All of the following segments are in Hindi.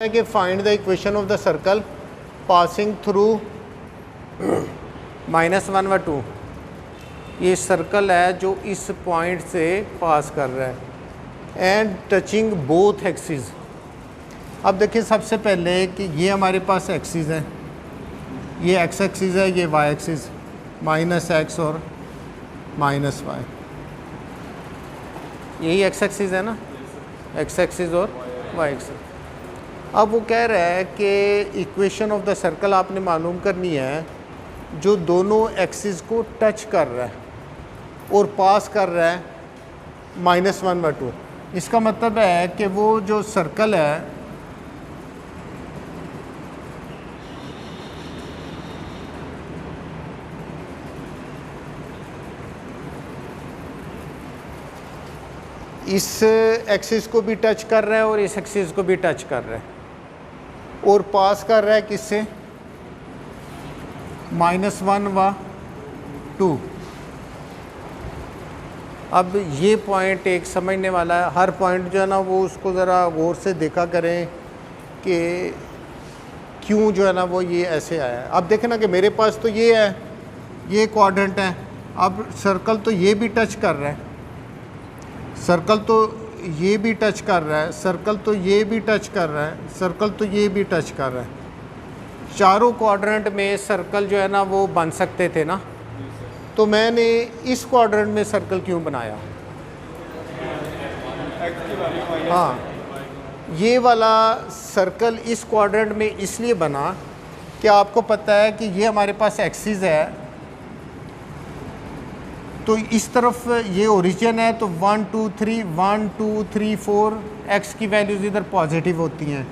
है कि find the equation of the circle passing through -1 व 2। ये सर्कल है जो इस पॉइंट से पास कर रहा है एंड टचिंग बोथ एक्सिस। अब देखिए सबसे पहले कि ये हमारे पास एक्सिस है, ये एक्स एक्सिस है, ये वाई एक्सिस, -x और -y, यही एक्स एक्सिस है ना, एक्स एक्सिस और वाई एक्सिस। अब वो कह रहा है कि इक्वेशन ऑफ द सर्कल आपने मालूम करनी है जो दोनों एक्सिस को टच कर रहा है और पास कर रहा है -1 व 2। इसका मतलब है कि वो जो सर्कल है इस एक्सिस को भी टच कर रहा है और इस एक्सिस को भी टच कर रहा है और पास कर रहा है किससे, -1 व 2। अब ये पॉइंट एक समझने वाला है, हर पॉइंट जो है ना वो उसको ज़रा गौर से देखा करें कि क्यों जो है ना वो ये ऐसे आया है। अब देखें ना कि मेरे पास तो ये है, ये क्वाड्रेंट है, अब सर्कल तो ये भी टच कर रहा है, सर्कल तो ये भी टच कर रहा है, सर्कल तो ये भी टच कर रहा है, सर्कल तो ये भी टच कर रहा है। चारों क्वाड्रेंट में सर्कल जो है ना वो बन सकते थे ना, तो मैंने इस क्वाड्रेंट में सर्कल क्यों बनाया? हाँ, ये वाला सर्कल इस क्वाड्रेंट में इसलिए बना कि आपको पता है कि ये हमारे पास एक्सिस है, तो इस तरफ ये ओरिजिन है, तो 1 2 3 1 2 3 4 एक्स की वैल्यूज़ इधर पॉजिटिव होती हैं,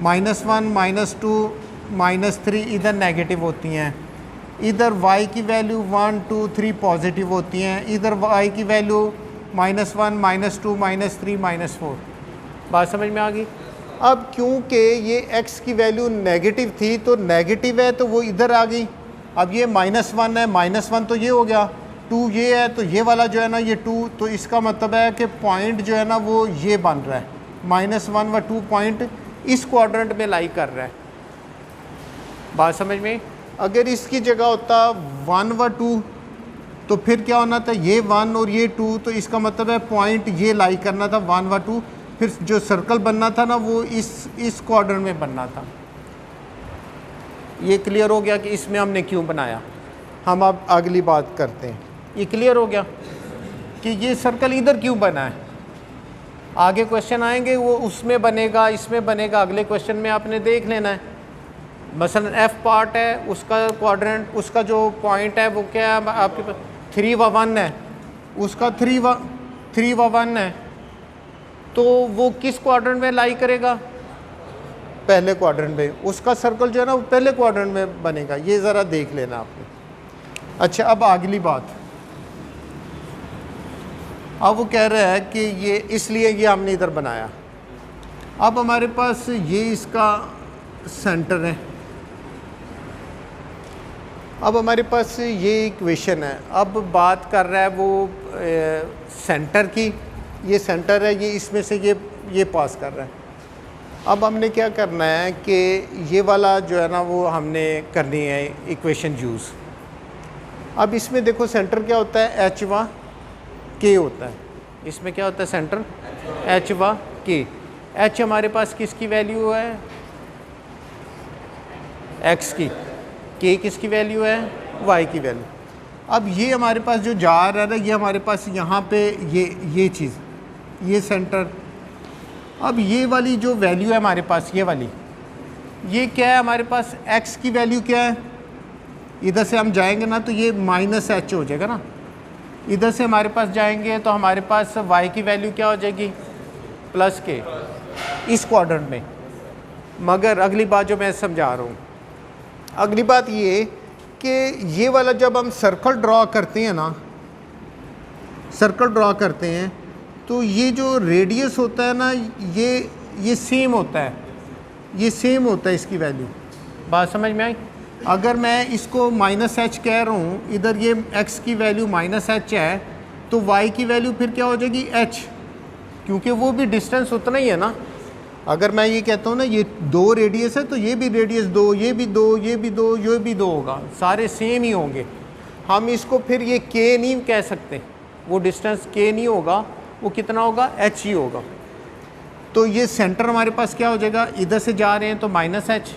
-1 -2 -3 इधर नेगेटिव होती हैं, इधर y की वैल्यू 1 2 3 पॉजिटिव होती हैं, इधर y की वैल्यू -1 -2 -3 -4। बात समझ में आ गई? अब क्योंकि ये x की वैल्यू नेगेटिव थी तो नेगेटिव है तो वो इधर आ गई। अब ये -1 है, -1 तो ये हो गया, 2 ये है तो ये वाला जो है ना ये 2, तो इसका मतलब है कि पॉइंट जो है ना वो ये बन रहा है, -1 व 2 पॉइंट इस क्वाड्रेंट में लाई कर रहा है। बात समझ में? अगर इसकी जगह होता 1 व 2 तो फिर क्या होना था, ये 1 और ये 2, तो इसका मतलब है पॉइंट ये लाई करना था 1 व 2, फिर जो सर्कल बनना था ना वो इस क्वाड्रेंट में बनना था। ये क्लियर हो गया कि इसमें हमने क्यों बनाया। हम अब अगली बात करते हैं। ये क्लियर हो गया कि ये सर्कल इधर क्यों बना है। आगे क्वेश्चन आएंगे वो उसमें बनेगा, इसमें बनेगा, अगले क्वेश्चन में आपने देख लेना है। मसलन एफ पार्ट है, उसका क्वाड्रेंट, उसका जो पॉइंट है वो क्या है आपके पास 3 व 1 है, उसका 3 व 1 है, तो वो किस क्वाड्रेंट में लाई करेगा? पहले क्वाड्रेंट में। उसका सर्कल जो है ना वो पहले क्वाड्रेंट में बनेगा, ये ज़रा देख लेना आपने। अच्छा, अब अगली बात, अब वो कह रहा है कि ये इसलिए ये हमने इधर बनाया। अब हमारे पास ये इसका सेंटर है, अब हमारे पास ये इक्वेशन है। अब बात कर रहा है वो सेंटर की, ये सेंटर है, ये इसमें से ये पास कर रहा है। अब हमने क्या करना है कि ये वाला जो है ना वो हमने करनी है इक्वेशन यूज़। अब इसमें देखो सेंटर क्या होता है, h व k होता है। इसमें क्या होता है सेंटर, h व k। h हमारे पास किसकी वैल्यू है, x की, k किसकी वैल्यू है, y की वैल्यू। अब ये हमारे पास जो जा रहा है ना, ये हमारे पास यहाँ पे ये चीज़, ये सेंटर। अब ये वाली जो वैल्यू है हमारे पास, ये वाली, ये क्या है हमारे पास, x की वैल्यू क्या है, इधर से हम जाएंगे ना तो ये -h हो जाएगा ना, इधर से हमारे पास जाएंगे तो हमारे पास y की वैल्यू क्या हो जाएगी, +k इस क्वाड्रेंट में। मगर अगली बात जो मैं समझा रहा हूँ, अगली बात ये कि ये वाला जब हम सर्कल ड्रॉ करते हैं ना, सर्कल ड्रॉ करते हैं तो ये जो रेडियस होता है ना ये सेम होता है, ये सेम होता है इसकी वैल्यू। बात समझ में आई? अगर मैं इसको -h कह रहा हूँ, इधर ये x की वैल्यू -h है, तो y की वैल्यू फिर क्या हो जाएगी h, क्योंकि वो भी डिस्टेंस उतना ही है ना, अगर मैं ये कहता हूँ ना ये 2 रेडियस है तो ये भी रेडियस 2, ये भी 2, ये भी 2, ये भी 2 होगा, सारे सेम ही होंगे। हम इसको फिर ये k नहीं कह सकते, वो डिस्टेंस k नहीं होगा, वो कितना होगा, h ही होगा। तो ये सेंटर हमारे पास क्या हो जाएगा, इधर से जा रहे हैं तो -h,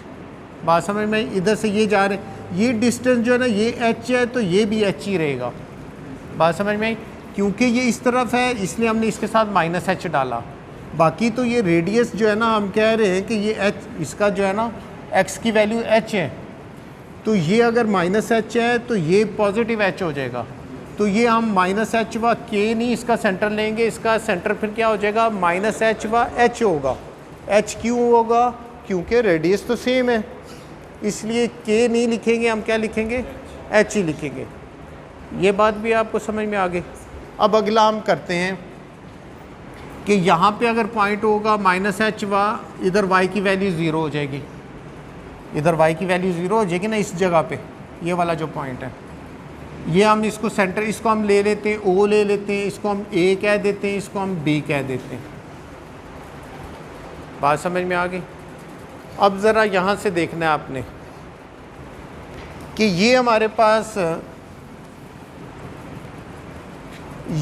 बात समझ में, इधर से ये जा रहे हैं, ये डिस्टेंस जो है ना ये h है तो ये भी h ही रहेगा, बात समझ में आई। क्योंकि ये इस तरफ है इसलिए हमने इसके साथ -h डाला। बाकी तो ये रेडियस जो है ना हम कह रहे हैं कि ये h, इसका जो है ना x की वैल्यू h है, तो ये अगर -h है तो ये पॉजिटिव h हो जाएगा। तो ये हम -h व k नहीं इसका सेंटर लेंगे, इसका सेंटर फिर क्या हो जाएगा, -h व h होगा। h क्यों होगा, क्योंकि रेडियस तो सेम है, इसलिए k नहीं लिखेंगे, हम क्या लिखेंगे, h ही लिखेंगे। ये बात भी आपको समझ में आ गई। अब अगला हम करते हैं कि यहाँ पे अगर पॉइंट होगा -h व इधर y की वैल्यू 0 हो जाएगी, इधर y की वैल्यू 0 हो जाएगी ना इस जगह पे, ये वाला जो पॉइंट है, ये हम इसको सेंटर, इसको हम ले लेते हैं O ले लेते हैं, इसको हम A कह देते हैं, इसको हम B कह देते हैं। बात समझ में आ गई। अब ज़रा यहाँ से देखना है आपने कि ये हमारे पास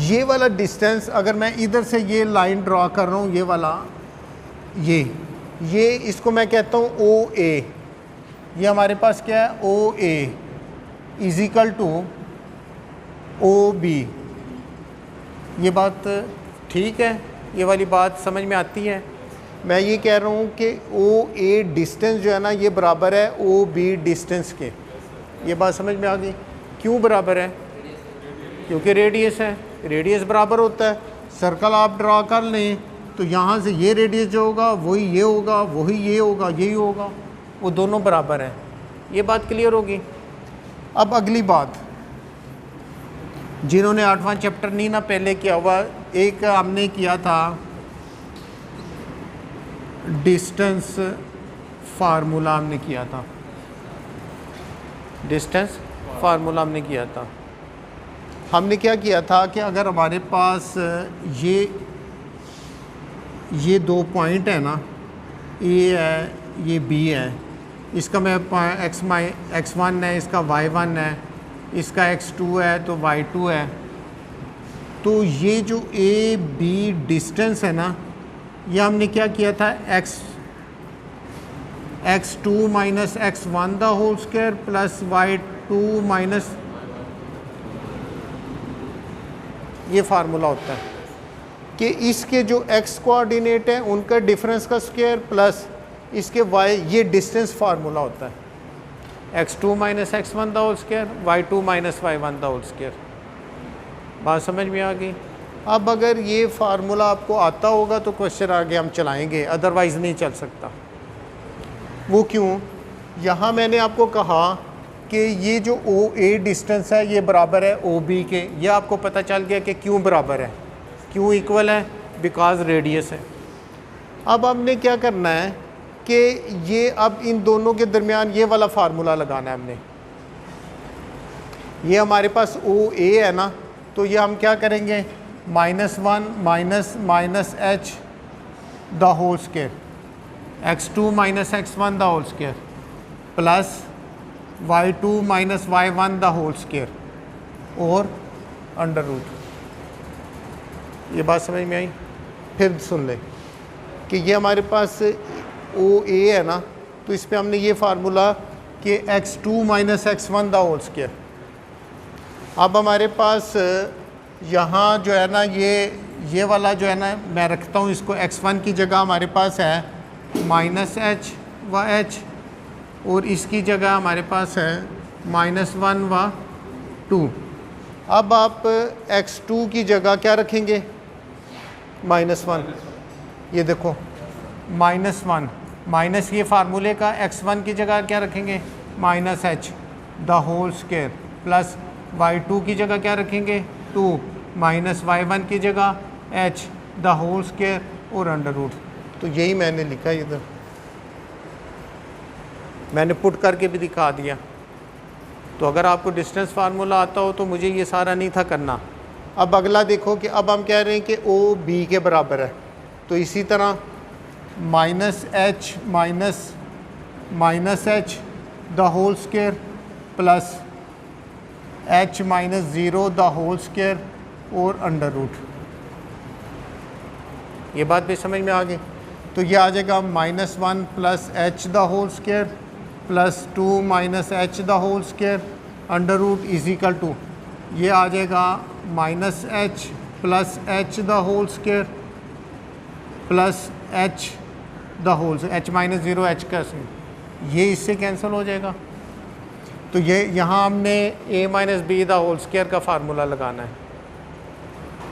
ये वाला डिस्टेंस, अगर मैं इधर से ये लाइन ड्रॉ कर रहा हूँ, ये वाला, ये इसको मैं कहता हूँ OA, ये हमारे पास क्या है, OA is equal to OB। ये बात ठीक है, ये वाली बात समझ में आती है। मैं ये कह रहा हूँ कि OA डिस्टेंस जो है ना ये बराबर है OB डिस्टेंस के, ये बात समझ में आ गई। क्यों बराबर है, क्योंकि रेडियस है, रेडियस बराबर होता है। सर्कल आप ड्रा कर लें तो यहाँ से ये रेडियस जो होगा वही ये होगा, वही ये होगा, यही होगा, वो दोनों बराबर हैं। ये बात क्लियर होगी। अब अगली बात, जिन्होंने 8वां चैप्टर नहीं ना पहले किया हुआ, एक हमने किया था डिस्टेंस फार्मूला, हमने किया था डिस्टेंस फार्मूला हमने किया था। हमने क्या किया था कि अगर हमारे पास ये 2 पॉइंट है ना, A है, ये B है, इसका मैं x1 है, इसका y1 है, इसका x2 है तो y2 है, तो ये जो A B डिस्टेंस है ना, ये हमने क्या किया था, x2 minus x1 the whole square plus y2 minus, ये फार्मूला होता है कि इसके जो x कोऑर्डिनेट है उनका डिफरेंस का स्क्वायर प्लस इसके y, ये डिस्टेंस फार्मूला होता है, x2 minus x1 the whole square, y2 minus y1 the whole square. बात समझ में आ गई। अब अगर ये फार्मूला आपको आता होगा तो क्वेश्चन आगे हम चलाएंगे, अदरवाइज़ नहीं चल सकता। वो क्यों, यहाँ मैंने आपको कहा कि ये जो OA डिस्टेंस है ये बराबर है OB के, ये आपको पता चल गया कि क्यों बराबर है, क्यों इक्वल है, बिकॉज रेडियस है। अब हमने क्या करना है कि ये अब इन दोनों के दरमियान ये वाला फार्मूला लगाना है हमने। ये हमारे पास OA है ना, तो ये हम क्या करेंगे, -1 minus h the whole square, x2 minus x1 the whole square plus y2 minus y1 the whole square और अंडर रूट। ये बात समझ में आई। फिर सुन ले कि ये हमारे पास OA है ना, तो इस पे हमने ये फार्मूला कि x2 minus x1 the whole square. अब हमारे पास यहाँ जो है ना ये वाला जो है ना, मैं रखता हूँ इसको x1 की जगह हमारे पास है -h व h, और इसकी जगह हमारे पास है -1 व 2। अब आप x2 की जगह क्या रखेंगे, -1। ये देखो -1 माइनस ये फार्मूले का, x1 की जगह क्या रखेंगे, -h the whole square plus y2 की जगह क्या रखेंगे, 2 माइनस y1 की जगह h द होल स्क्वायर और अंडर रूट। तो यही मैंने लिखा है, इधर मैंने पुट करके भी दिखा दिया। तो अगर आपको डिस्टेंस फार्मूला आता हो तो मुझे ये सारा नहीं था करना। अब अगला देखो कि अब हम कह रहे हैं कि O B के बराबर है, तो इसी तरह minus h minus H the whole square plus h minus zero the whole square और अंडर रूट। ये बात भी समझ में आ गई। तो ये आ जाएगा minus one plus h the whole square plus two minus H the whole square under root is equal to, ये आ जाएगा minus h plus h the whole square plus h the whole, h minus zero h का, ये इससे कैंसिल हो जाएगा। तो ये यहाँ हमने A minus B the whole square का फार्मूला लगाना है,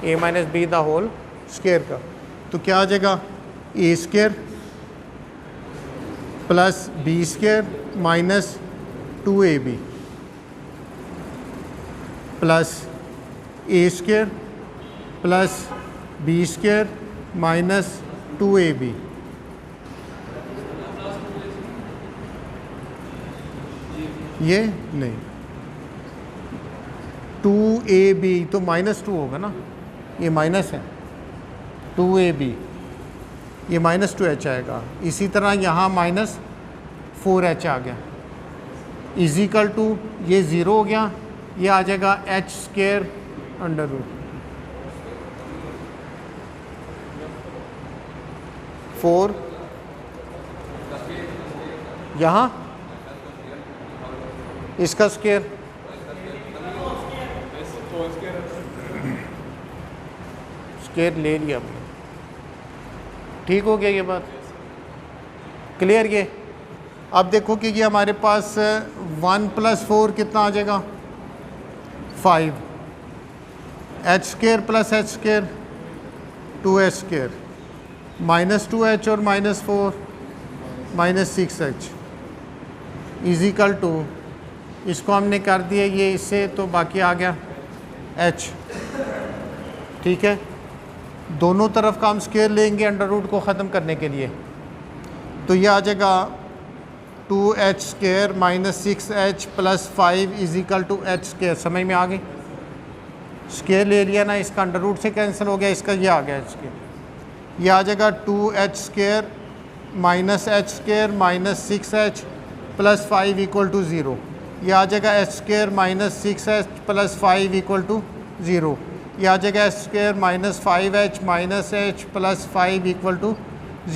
A minus B the whole square का। तो क्या आ जाएगा, A square plus B square minus 2ab plus A square plus B square minus 2ab। ये नहीं, 2ab तो -2 होगा ना, ये माइनस है, 2ab ये -2h आएगा। इसी तरह यहाँ -4h आ गया इज इक्वल टू, ये ज़ीरो हो गया, ये आ जाएगा एच स्क्वायर अंडर रूट 4, यहाँ इसका स्क्वायर स्क्वायर ले लिया हमने, ठीक हो गया। ये बात क्लियर। ये अब देखो कि ये हमारे पास 1 + 4 कितना आ जाएगा, 5, H square plus H square 2h square -2h और -4 -6h इज इक्वल टू, इसको हमने कर दिया ये इससे, तो बाकी आ गया h, ठीक है। दोनों तरफ का हम स्क्वायर लेंगे अंडर रूट को ख़त्म करने के लिए, तो ये आ जाएगा 2h square -6h plus 5 is equal to h square. समझ में आ गई, स्क्वायर ले लिया ना, इसका अंडर रूट से कैंसिल हो गया, इसका ये आ गया h स्क्वायर। ये आ जाएगा 2h square -h square -6h plus 5 equal to 0। ये आ जाएगा h square -6h plus 5 equal to 0। ये आ जाएगा h square -5h -h plus 5 equal to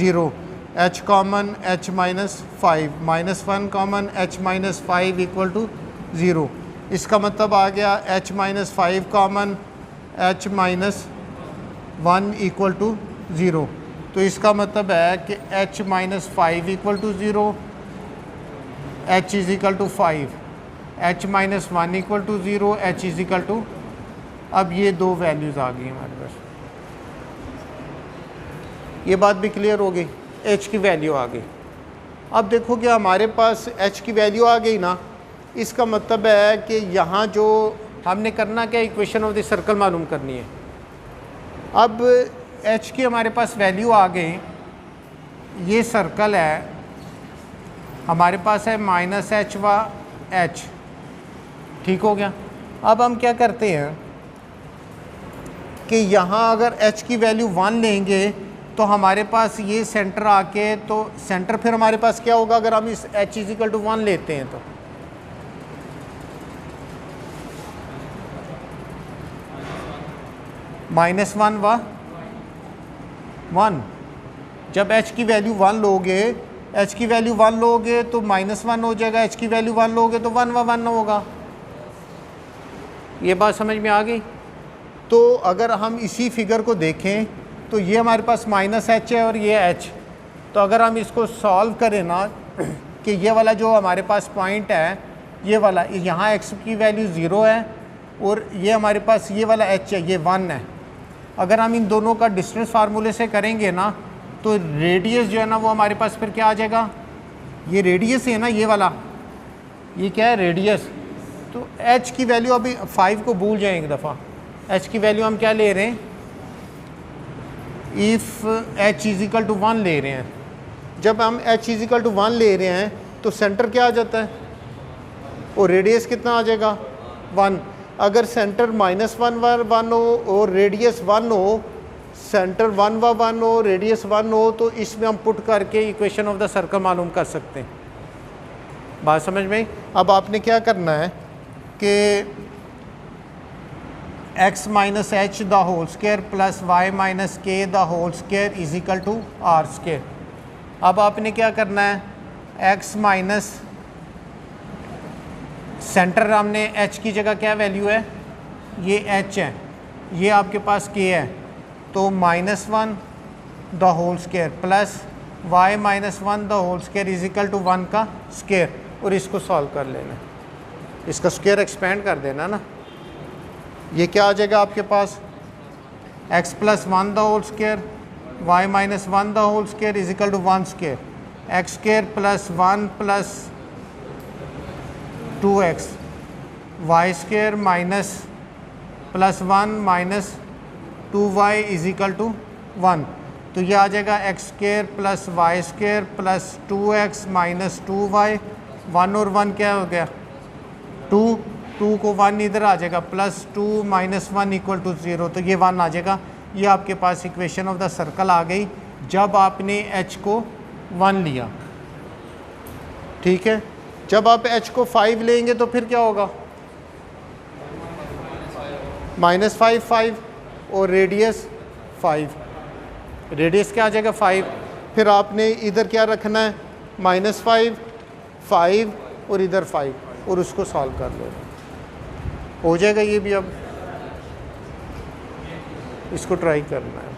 0। h common h -5 -1 common h -5 equal to 0। इसका मतलब आ गया h -5 common h -1 equal to 0। तो इसका मतलब है कि h -5 equal to 0, h is equal to 5, h -1 equal to 0, h is equal to, अब ये दो वैल्यूज़ आ गई हमारे पास। ये बात भी क्लियर हो गई, h की वैल्यू आ गई। अब देखो कि हमारे पास h की वैल्यू आ गई ना, इसका मतलब है कि यहाँ जो हमने करना क्या, इक्वेशन ऑफ द सर्कल मालूम करनी है। अब h की हमारे पास वैल्यू आ गई, ये सर्कल है हमारे पास है -h व h, ठीक हो गया। अब हम क्या करते हैं कि यहाँ अगर h की वैल्यू 1 लेंगे तो हमारे पास ये सेंटर आके, तो सेंटर फिर हमारे पास क्या होगा अगर हम इस h = 1 लेते हैं तो, -1 व 1। जब h की वैल्यू 1 लोगे, h की वैल्यू 1 लोगे तो -1 हो जाएगा, h की वैल्यू 1 लोगे तो 1 व 1 होगा। ये बात समझ में आ गई। तो अगर हम इसी फिगर को देखें तो ये हमारे पास -h है और ये h, तो अगर हम इसको सॉल्व करें ना कि ये वाला जो हमारे पास पॉइंट है, ये वाला, यहाँ x की वैल्यू 0 है और ये हमारे पास ये वाला h है, ये 1 है। अगर हम इन दोनों का डिस्टेंस फार्मूले से करेंगे ना तो रेडियस जो है ना वो हमारे पास फिर क्या आ जाएगा, ये रेडियस है ना, ये वाला, ये क्या है रेडियस। तो h की वैल्यू अभी 5 को भूल जाएं एक दफ़ा, h की वैल्यू हम क्या ले रहे हैं, इफ़ h = 1 ले रहे हैं। जब हम h = 1 ले रहे हैं तो सेंटर क्या आ जाता है और रेडियस कितना आ जाएगा 1। अगर सेंटर -1 1 हो और रेडियस 1 हो, सेंटर 1 व 1 हो, रेडियस 1 हो, तो इसमें हम पुट करके इक्वेशन ऑफ द सर्कल मालूम कर सकते हैं। बात समझ में आई? अब आपने क्या करना है कि x minus H the whole square plus Y minus K the whole square is equal to R square. अब आपने क्या करना है, x माइनस सेंटर हमने h की जगह क्या वैल्यू है, ये h है, ये आपके पास k है, तो -1 the whole square plus y minus 1 the whole square is equal to 1 का स्क्वायर, और इसको सॉल्व कर लेना, इसका स्क्वायर एक्सपेंड कर देना ना। ये क्या आ जाएगा आपके पास, x plus 1 the whole square y minus 1 the whole square is equal to 1 square, x square plus 1 plus 2x y square minus plus 1 minus 2y is equal to 1। तो ये आ जाएगा x square plus y square plus 2x minus 2y, 1 और 1 क्या हो गया 2, 2 को 1 इधर आ जाएगा, प्लस 2 माइनस 1 इक्वल टू 0, तो ये 1 आ जाएगा। ये आपके पास इक्वेशन ऑफ द सर्कल आ गई जब आपने h को 1 लिया। ठीक है, जब आप h को 5 लेंगे तो फिर क्या होगा, -5 5 और रेडियस 5, रेडियस क्या आ जाएगा 5, फिर आपने इधर क्या रखना है -5 5 और इधर 5, और उसको सॉल्व कर लो, हो जाएगा ये भी। अब इसको ट्राई करना है।